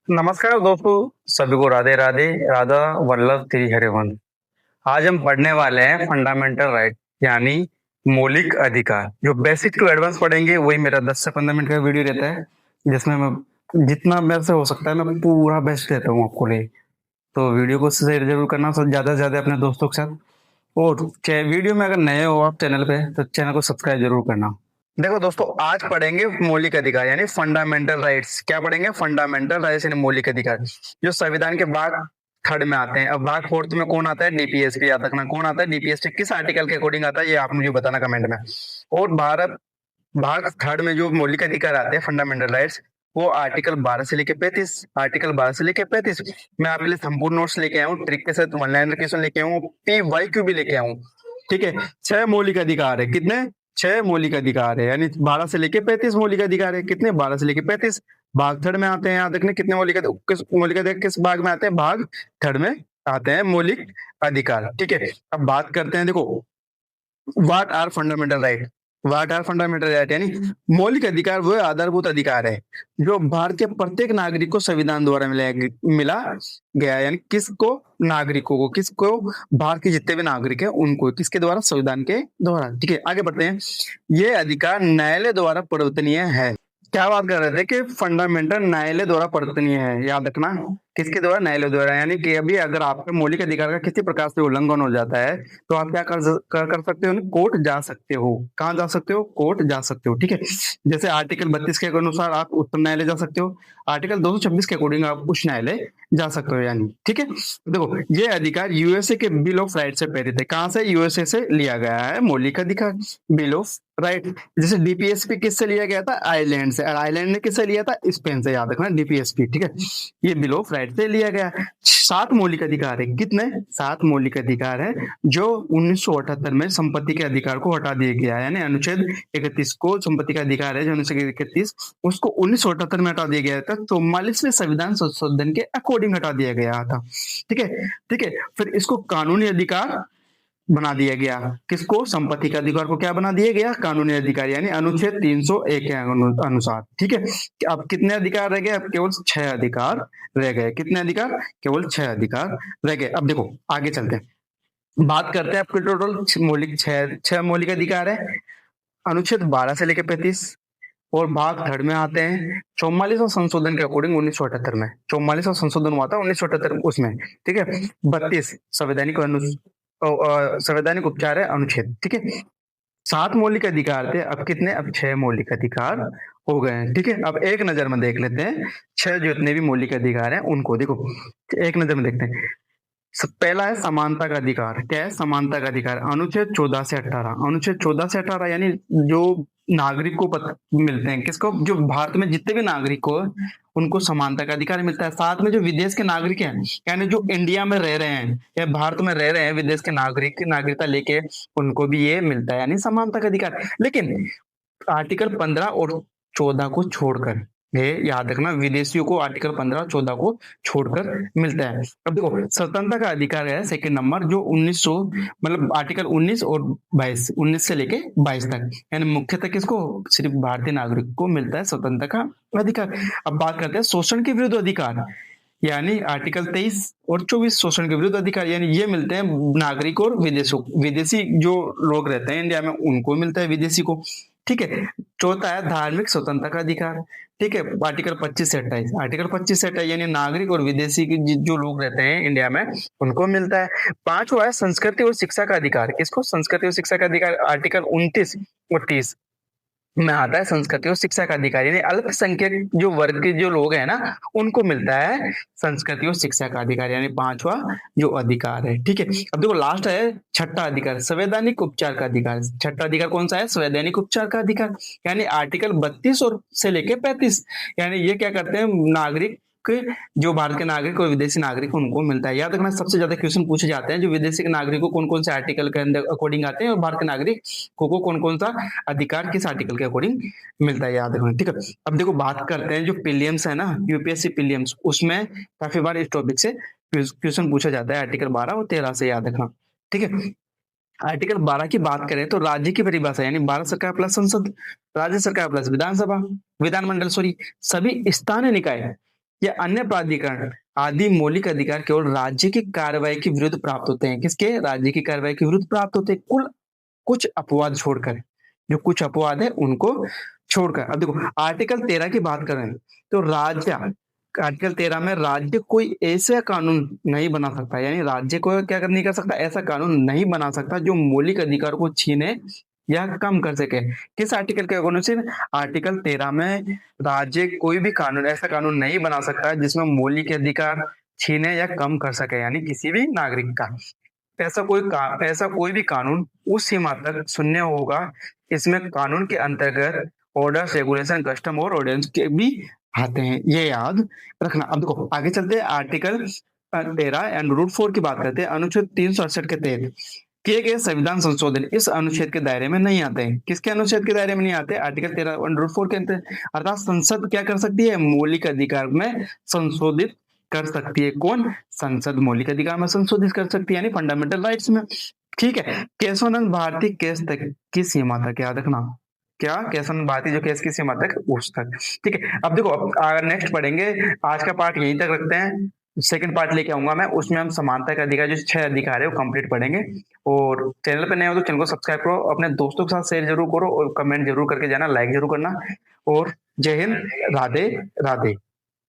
नमस्कार दोस्तों, सभी को राधे राधे, राधा वल्लभ श्री हरिवंश। आज हम पढ़ने वाले हैं फंडामेंटल राइट, यानी मौलिक अधिकार। जो बेसिक टू एडवांस पढ़ेंगे वही मेरा 10 से 15 मिनट का वीडियो रहता है, जिसमें मैं जितना मेरे से हो सकता है मैं पूरा बेस्ट देता हूँ आपको लिए। तो वीडियो को शेयर जरूर करना, सब ज्यादा से ज्यादा अपने दोस्तों के साथ। और वीडियो में अगर नए हो आप चैनल पे तो चैनल को सब्सक्राइब जरूर करना। देखो दोस्तों, आज पढ़ेंगे मौलिक अधिकार यानी फंडामेंटल राइट्स। क्या पढ़ेंगे? फंडामेंटल राइट्स यानी मौलिक अधिकार, जो संविधान के भाग थर्ड में आते हैं। अब भाग फोर्थ में कौन आता है? डीपीएसपी। याद रखना कौन आता है? डीपीएसपी। किस आर्टिकल के अकॉर्डिंग आता है ये आप मुझे बताना कमेंट में। और भारत भाग थर्ड में जो मौलिक अधिकार आते हैं फंडामेंटल राइट्स, वो आर्टिकल 12 से लेके 35। आर्टिकल 12 से लेके 35 मैं आपके लिए संपूर्ण नोट्स लेके आया हूँ, ट्रिक के साथ वन लाइनर क्वेश्चन लेके आया हूँ, PYQ भी लेके आया हूँ। ठीक है, 6 मौलिक अधिकार है। कितने? 6 मौलिक अधिकार है, यानी 12 से लेके 35 मौलिक अधिकार है। कितने? 12 से लेके 35। भाग थर्ड में आते हैं। याद रखने कितने मौलिक किस मौलिक अधिकार किस भाग में आते हैं? भाग थर्ड में आते हैं मौलिक अधिकार। ठीक है, अब बात करते हैं। देखो, what are fundamental right? What are fundamental right यानी मौलिक अधिकार वो आधारभूत अधिकार है जो भारत के प्रत्येक नागरिक को संविधान द्वारा मिला गया है। यानी किसको? नागरिकों को। किसको? भारत के जितने भी नागरिक हैं उनको। किसके द्वारा? संविधान के द्वारा। ठीक है, आगे बढ़ते हैं। ये अधिकार न्यायालय द्वारा परिवर्तनीय है। क्या बात कर रहे थे कि फंडामेंटल न्यायालय द्वारा परिवर्तनीय है। याद रखना किसके द्वारा? न्यायालय द्वारा। यानी कि अभी अगर आपके मौलिक अधिकार का किसी प्रकार से उल्लंघन हो जाता है तो आप क्या कर सकते हो? कोर्ट जा सकते हो। कहाँ जा सकते हो? कोर्ट जा सकते हो। ठीक है, जैसे आर्टिकल 32 के अनुसार आप उच्चतम न्यायालय जा सकते हो, आर्टिकल 226 के अकॉर्डिंग आप उच्च न्यायालय जा सकते हो। यानी ठीक है, देखो ये अधिकार यूएसए के बिल ऑफ राइट से प्रेरित है। कहाँ से? यूएसए से लिया गया है मौलिक अधिकार, बिल ऑफ राइट। जैसे डीपीएसपी किससे लिया गया था? आयरलैंड से। और आयरलैंड ने किससे लिया था? स्पेन से। याद रखना डीपीएसपी। ठीक है, ये बिल ऑफ राइट से लिया गया। 7 मौलिक अधिकार है। कितने? 7 मौलिक अधिकार है जो 1978 में संपत्ति के अधिकार को हटा दिया गया है। यानी अनुच्छेद 31 को संपत्ति का अधिकार है जो अनुच्छेद 31 उसको 1978 में हटा दिया गया था। 44वें संविधान संशोधन के अकॉर्डिंग हटा दिया गया था। ठीक है, ठीक है, फिर इसको कानूनी अधिकार बना दिया गया। किसको? संपत्ति के अधिकार को क्या बना दिया गया? कानूनी अधिकार, यानी अनुच्छेद 301 के अनुसार। ठीक है, अब कितने अधिकार रह गए? अब केवल 6 अधिकार रह गए। कितने अधिकार? केवल 6 अधिकार रह गए। अब देखो आगे चलते हैं, बात करते हैं। आपके टोटल मौलिक 6 मौलिक अधिकार है। अनुच्छेद 12 से लेकर 35 और भाग थर्ड में आते हैं 44वां संशोधन के अकॉर्डिंग 1978 में। 44वां संशोधन हुआ था 1978 उसमें। ठीक है, 32 संवैधानिक उपचार है अनुच्छेद। ठीक है, 7 मौलिक अधिकार थे, अब कितने? अब 6 मौलिक अधिकार हो गए हैं। ठीक है, अब एक नजर में देख लेते हैं 6 जितने भी मौलिक अधिकार हैं उनको। देखो एक नजर में देखते हैं। पहला है समानता का अधिकार। क्या है? समानता का अधिकार, अनुच्छेद 14 से 18। अनुच्छेद 14 से 18 यानी जो नागरिक को मिलते हैं। किसको? जो भारत में जितने भी नागरिक को उनको समानता का अधिकार मिलता है। साथ में जो विदेश के नागरिक हैं, यानी जो इंडिया में रह रहे हैं या भारत में रह रहे हैं, विदेश के नागरिक नागरिकता लेके उनको भी ये मिलता है, यानी समानता का अधिकार। लेकिन आर्टिकल 15 और 14 को छोड़कर, ये याद रखना, विदेशियों को आर्टिकल 15 और 14 को छोड़कर मिलता है। अब देखो स्वतंत्रता का अधिकार है सेकंड नंबर, जो 1900 मतलब आर्टिकल 19 और 22, 19 से लेके 22 तक, यानी मुख्यतः किसको? सिर्फ भारतीय नागरिक को मिलता है स्वतंत्रता का अधिकार। अब बात करते हैं शोषण के विरुद्ध अधिकार, यानी आर्टिकल 23 और 24 शोषण के विरुद्ध अधिकार, यानी ये मिलते हैं नागरिक और विदेशों, विदेशी जो लोग रहते हैं इंडिया में उनको मिलता है, विदेशी को। ठीक है, चौथा है धार्मिक स्वतंत्रता का अधिकार। ठीक है, आर्टिकल 25 से 28। आर्टिकल 25 से 28 यानी नागरिक और विदेशी की जो लोग रहते हैं इंडिया में उनको मिलता है। पांचवा है संस्कृति और शिक्षा का अधिकार। किसको? संस्कृति और शिक्षा का अधिकार, आर्टिकल 29 और 30 में आता है संस्कृति और शिक्षा का अधिकार, यानी अल्पसंख्यक जो वर्ग के जो लोग हैं ना उनको मिलता है संस्कृति और शिक्षा का अधिकार, यानी पांचवा जो अधिकार है। ठीक है, अब देखो लास्ट है छठा अधिकार, संवैधानिक उपचार का अधिकार। छठा अधिकार कौन सा है? संवैधानिक उपचार का अधिकार, यानी आर्टिकल 32 और से लेके 35, यानी ये क्या करते हैं? नागरिक जो भारत के नागरिक और विदेशी नागरिक उनको मिलता है। याद रखना सबसे ज्यादा क्वेश्चन पूछे जाते हैं जो विदेशी के नागरिक को कौन कौन से आर्टिकल के अंदर अकॉर्डिंग आते हैं और भारत के नागरिक को कौन कौन सा अधिकार किस आर्टिकल के अकॉर्डिंग मिलता है। याद रखना। ठीक है, अब देखो बात करते हैं जो प्रीलिम्स है ना, यूपीएससी प्रीलिम्स, उसमें काफी बार इस टॉपिक से क्वेश्चन पूछा जाता है, आर्टिकल 12 और 13 से। याद रखना। ठीक है, आर्टिकल 12 की बात करें तो राज्य की परिभाषा, यानी भारत सरकार प्लस संसद, राज्य सरकार प्लस विधानसभा, विधानमंडल सॉरी, सभी स्थानीय निकाय या अन्य प्राधिकरण आदि मौलिक अधिकार केवल राज्य की कार्रवाई के विरुद्ध प्राप्त होते हैं। किसके? राज्य की कार्रवाई के विरुद्ध प्राप्त होते हैं, कुल कुछ अपवाद छोड़कर। जो कुछ अपवाद है उनको छोड़कर। अब देखो आर्टिकल 13 की बात करें तो राज्य, आर्टिकल 13 में राज्य कोई ऐसा कानून नहीं बना सकता, यानी राज्य को क्या नहीं कर सकता, ऐसा कानून नहीं बना सकता जो मौलिक अधिकार को छीने या कम कर सके। किस आर्टिकल के अकॉर्डिंग से? आर्टिकल 13 में राज्य कोई भी कानून, ऐसा कानून नहीं बना सकता जिसमें मौलिक अधिकार छीने या कम कर सके, यानी किसी भी नागरिक का। ऐसा कोई भी कानून उस सीमा तक शून्य होगा। इसमें कानून के अंतर्गत ऑर्डर्स, रेगुलेशन, कस्टम और ऑर्डिनेंस के भी आते हैं, ये याद रखना। अब देखो आगे चलते हैं, आर्टिकल 13 एंड रूट 4 की बात करते हैं। अनुच्छेद 368 के तहत किए गए संविधान संशोधन इस अनुच्छेद के दायरे में नहीं आते हैं। किसके अनुच्छेद के दायरे में नहीं आते? आर्टिकल 13 एंड रूट 4 के अंतर्गत। अर्थात संसद क्या कर सकती है? मौलिक अधिकार में संशोधित कर सकती है। कौन? संसद मौलिक अधिकार में संशोधित कर सकती है, यानी फंडामेंटल राइट्स में। ठीक है। केशवानंद भारती केस तक की सीमा तक याद रखना। क्या? केशवानंद भारती जो केस की सीमा तक, उस तक। ठीक है। अब देखो अब नेक्स्ट पढ़ेंगे, आज का पार्ट यहीं तक रखते हैं। सेकंड पार्ट लेके आऊंगा मैं, उसमें हम समानता का अधिकार जो 6 अधिकार है वो कंप्लीट पढ़ेंगे। और चैनल पे नए हो तो चैनल को सब्सक्राइब करो, अपने दोस्तों के साथ शेयर जरूर करो और कमेंट जरूर करके जाना, लाइक जरूर करना। और जय हिंद, राधे राधे।